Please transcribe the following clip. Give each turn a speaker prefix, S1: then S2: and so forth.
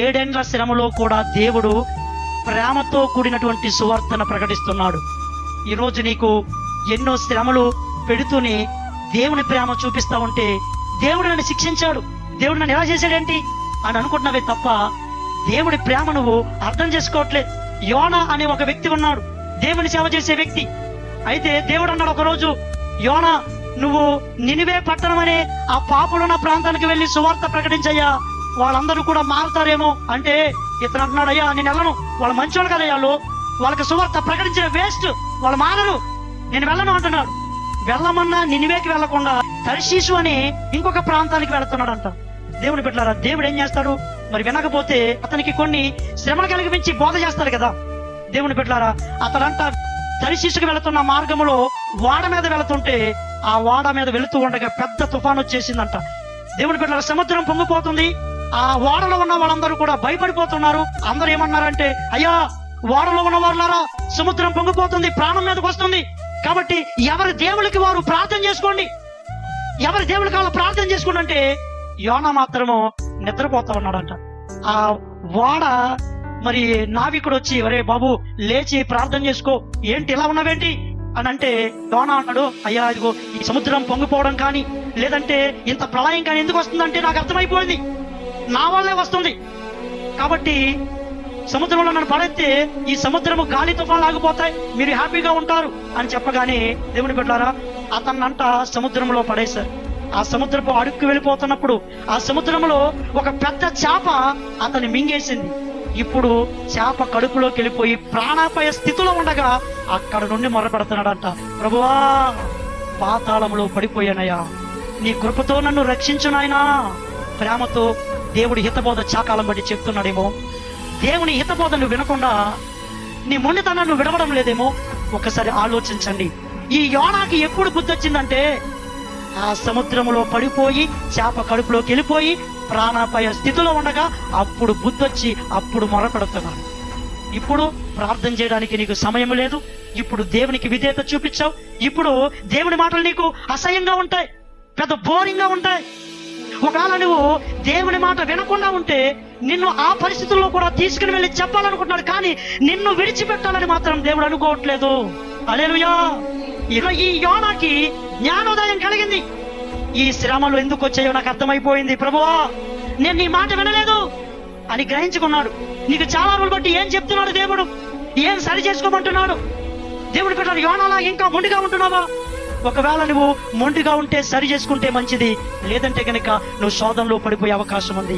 S1: 7 శ్రమలో కూడా దేవుడు ప్రేమతో కూడినటువంటి సువార్తన ప్రకటిస్తున్నాడు. ఈరోజు నీకు ఎన్నో శ్రమలు పెడుతూనే దేవుని ప్రేమ చూపిస్తా ఉంటే, దేవుడు నన్ను శిక్షించాడు, దేవుడు నన్ను ఎలా చేశాడేంటి అని అనుకుంటున్నావే తప్ప దేవుడి ప్రేమ నువ్వు అర్థం చేసుకోవట్లేదు. యోనా అనే ఒక వ్యక్తి ఉన్నాడు, దేవుని సేవ చేసే వ్యక్తి. అయితే దేవుడు అన్నాడు ఒకరోజు, యోనా నువ్వు నినివే పట్టణం అనే ఆ పాపులున్న ప్రాంతానికి వెళ్ళి సువార్త ప్రకటించయ్యా, వాళ్ళందరూ కూడా మారుతారేమో అంటే ఇతను అంటున్నాడు, అయ్యా నేను వెళ్ళను, వాళ్ళు మంచోళ్ళు కదయ్యా, వాళ్ళకి సువార్త ప్రకటించిన వేస్ట్, వాళ్ళు మారరు, నేను వెళ్ళను అంటున్నాడు. వెళ్ళమన్నా నినివేకి వెళ్లకుండా తర్షీషు అని ఇంకొక ప్రాంతానికి వెళుతున్నాడంట. దేవుని బిడ్డలారా, దేవుడు ఏం చేస్తాడు మరి? వినకపోతే అతనికి కొన్ని శ్రమలు కలిగించి బోధ చేస్తాడు కదా. దేవుని బిడ్డలారా, అతడంట తర్షీషుకు వెళుతున్న మార్గంలో వాడ మీద వెళుతుంటే, ఆ వాడ మీద వెళుతూ ఉండగా పెద్ద తుఫాను వచ్చేసిందంట. దేవుని బిడ్డలారా, సముద్రం పొంగిపోతుంది. ఆ ఓడలో ఉన్న వాళ్ళందరూ కూడా భయపడిపోతున్నారు. అందరూ ఏమన్నారంటే, అయ్యా ఓడలో ఉన్న వాళ్ళారా, సముద్రం పొంగిపోతుంది, ప్రాణం మీదకి వస్తుంది, కాబట్టి ఎవరి దేవుడికి వారు ప్రార్థన చేసుకోండి, ఎవరి దేవుడికి వాళ్ళు ప్రార్థన చేసుకోండి అంటే యోనా మాత్రము నిద్రపోతా ఉన్నాడంట. ఆ ఓడ మరి నావికుడు వచ్చి, ఒరే బాబు లేచి ప్రార్థన చేసుకో, ఏంటి ఇలా ఉన్నావేంటి అని అంటే యోనా అన్నాడు, అయ్యా ఇదిగో ఈ సముద్రం పొంగిపోవడం కానీ లేదంటే ఇంత ప్రళయం కానీ ఎందుకు వస్తుందంటే నాకు అర్థమైపోయింది, నా వల్లే వస్తుంది, కాబట్టి సముద్రంలో నన్ను పడేస్తే ఈ సముద్రము గాలి తుఫాన్లు ఆగిపోతాయి, మీరు హ్యాపీగా ఉంటారు అని చెప్పగానే దేవుని బిడ్డలారా, అతన్నంట సముద్రంలో పడేశారు. ఆ సముద్రపు అడుక్కు వెళ్ళిపోతున్నప్పుడు ఆ సముద్రంలో ఒక పెద్ద చేప అతన్ని మింగేసింది. ఇప్పుడు చేప కడుపులోకి వెళ్ళిపోయి ప్రాణాపాయ స్థితిలో ఉండగా అక్కడ నుండి మొరపెడుతున్నాడంట, ప్రభువా పాతాళంలో పడిపోయానయ్యా, నీ కృపతో నన్ను రక్షించు నాయనా. ప్రేమతో దేవుడి హితబోధ చాకాలం బట్టి చెప్తున్నాడేమో. దేవుని హితబోధ నువ్వు వినకుండా నీ మొండితనాన్ని నువ్వు విడవడం లేదేమో. ఒకసారి ఆలోచించండి. ఈ యోనాకి ఎప్పుడు బుద్ధి వచ్చిందంటే, ఆ సముద్రంలో పడిపోయి చేప కడుపులోకి వెళ్ళిపోయి ప్రాణాపాయ స్థితిలో ఉండగా అప్పుడు బుద్ధి వచ్చి అప్పుడు మొరపెడుతున్నాడు. ఇప్పుడు ప్రార్థన చేయడానికి నీకు సమయం లేదు, ఇప్పుడు దేవునికి విధేయత చూపించావు, ఇప్పుడు దేవుని మాటలు నీకు అసహ్యంగా ఉంటాయి, పెద్ద బోరింగ్ గా ఉంటాయి. ఒకవేళ నువ్వు దేవుని మాట వినకుండా ఉంటే నిన్ను ఆ పరిస్థితుల్లో కూడా తీసుకుని వెళ్ళి చెప్పాలనుకుంటున్నాడు, కానీ నిన్ను విడిచిపెట్టాలని మాత్రం దేవుడు అనుకోవట్లేదు. హల్లెలూయా. ఈ యోనాకి జ్ఞానోదయం కలిగింది. ఈ శ్రమలు ఎందుకు వచ్చాయో నాకు అర్థమైపోయింది, ప్రభువా నేను నీ మాట వినలేదు అని గ్రహించుకున్నాడు. నీకు చాలా రోజులు బట్టి ఏం చెప్తున్నాడు దేవుడు, ఏం సరి చేసుకోమంటున్నాడు? దేవుడు పెట్టాడు, యోనాలా ఇంకా మొండిగా ఉంటున్నావా? ఒకవేళ నువ్వు మొండిగా ఉంటే సరి చేసుకుంటే మంచిది, లేదంటే కనుక నువ్వు శోధనలో పడిపోయే అవకాశం ఉంది.